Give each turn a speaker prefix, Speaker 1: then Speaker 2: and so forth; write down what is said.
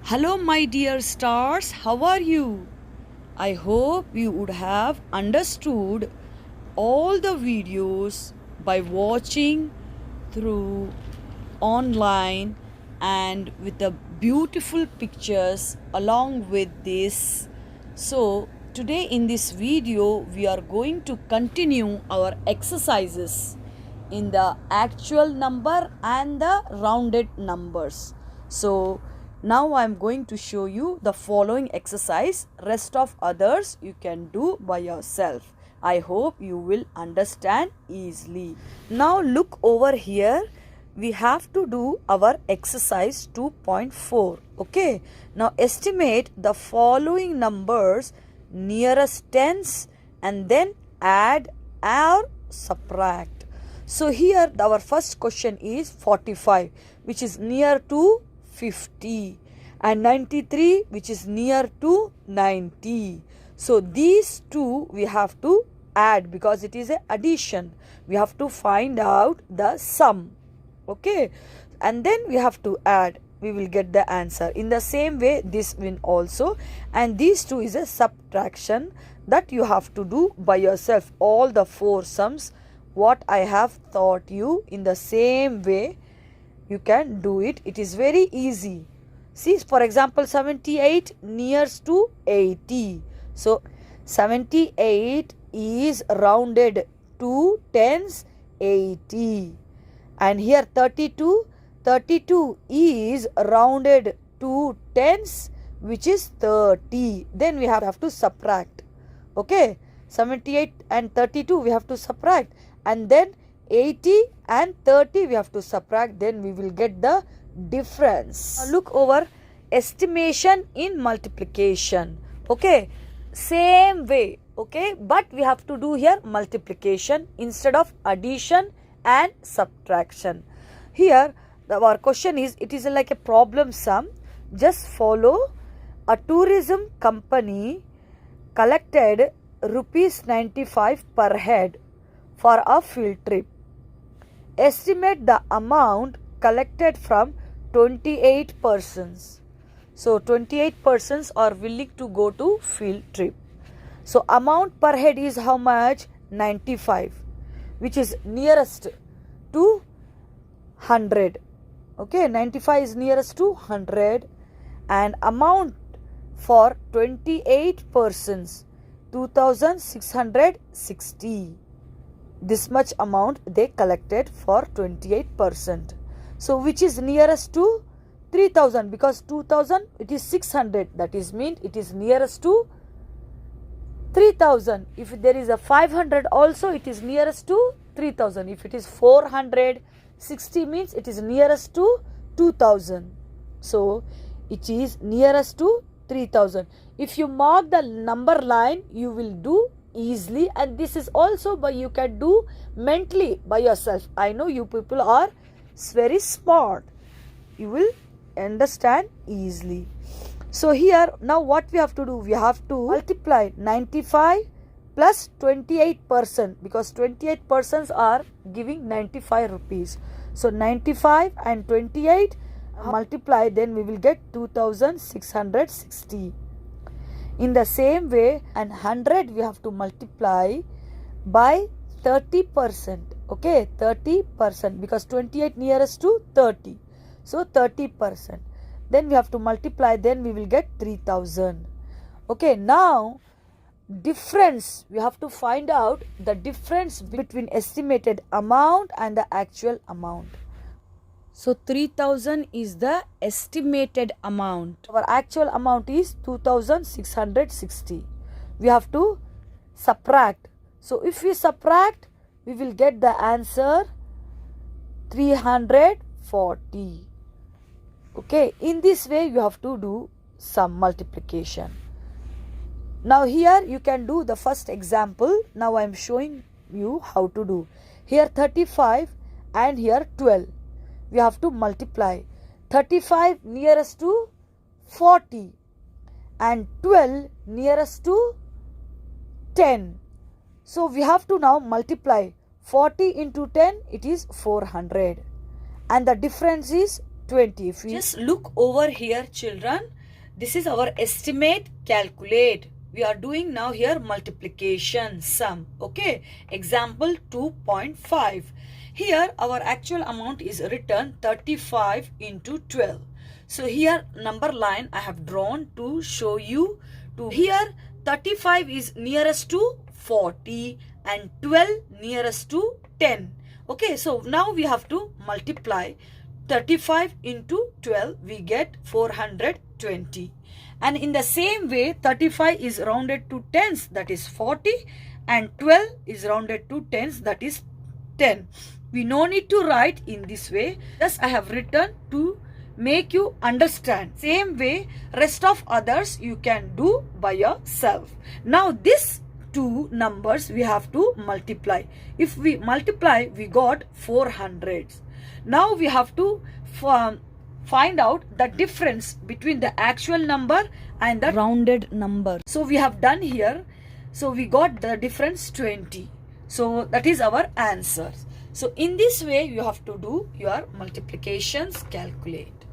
Speaker 1: Hello, my dear stars, how are you? I hope you would have understood all the videos by watching through online and with the beautiful pictures along with this. So, today in this video, we are going to continue our exercises in the actual number and the rounded numbers. So, now I am going to show you the following exercise. Rest of others you can do by yourself. I hope you will understand easily. Now look over here. We have to do our exercise 2.4. Okay. Now estimate the following numbers nearest tens and then add or subtract. So here our first question is 45, which is near to 50, and 93, which is near to 90. So these two we have to add because it is an addition. We have to find out the sum. Okay, and then we have to add. We will get the answer. In the same way, this one also, and these two is a subtraction that you have to do by yourself. All the four sums what I have taught you, in the same way you can do it. It is very easy. See, for example, 78 nears to 80. So 78 is rounded to tens, 80. And here 32 is rounded to tens, which is 30. Then we have to subtract. Okay, 78 and 32 we have to subtract, and then 80 and 30 we have to subtract. Then we will get the difference. Now look over estimation in multiplication. Okay, same way. Okay, but we have to do here multiplication instead of addition and subtraction. Here our question is, it is like a problem sum. Just follow. A tourism company collected rupees 95 per head for a field trip. Estimate the amount collected from 28 persons. So 28 persons are willing to go to field trip. So amount per head is how much? 95, which is nearest to 100. Okay, 95 is nearest to 100, and amount for 28 persons 2660. This much amount they collected for 28%. So which is nearest to 3000? Because 2000 it is 600, that is mean it is nearest to 3000. If there is a 500 also, it is nearest to 3000. If it is 460 means it is nearest to 2000. So it is nearest to 3000. If you mark the number line, you will do easily, and this is also by you can do mentally by yourself. I know you people are very smart. You will understand easily. So here now what we have to do? We have to multiply 95 plus 28%, because 28 persons are giving 95 rupees. So 95 and 28 multiply, then we will get 2660. In the same way, and 100 we have to multiply by 30%. Okay, 30%, because 28 nearest to 30. So 30%. Then we have to multiply, then we will get 3000. Okay, now difference. We have to find out the difference between estimated amount and the actual amount. So 3000 is the estimated amount. Our actual amount is 2660. We have to subtract. So if we subtract, we will get the answer 340. Okay, in this way you have to do some multiplication. Now here you can do the first example. Now I am showing you how to do. Here 35 and here 12. We have to multiply. 35 nearest to 40 and 12 nearest to 10. So we have to now multiply. 40 into 10, it is 400, and the difference is 20. If we just look over here, children, this is our estimate calculate. We are doing now here multiplication sum. Okay, example 2.5. Here our actual amount is written 35 into 12. So here number line I have drawn to show you. To here 35 is nearest to 40 and 12 nearest to 10. Okay, so now we have to multiply 35 into 12, we get 420. And in the same way, 35 is rounded to tens, that is 40, and 12 is rounded to tens, that is 10. We no need to write in this way. Just I have written to make you understand. Same way, rest of others you can do by yourself. Now this two numbers we have to multiply. If we multiply, we got 400. Now we have to find out the difference between the actual number and the rounded number. So we have done here. So we got the difference 20. So that is our answer. So in this way you have to do your multiplications calculate.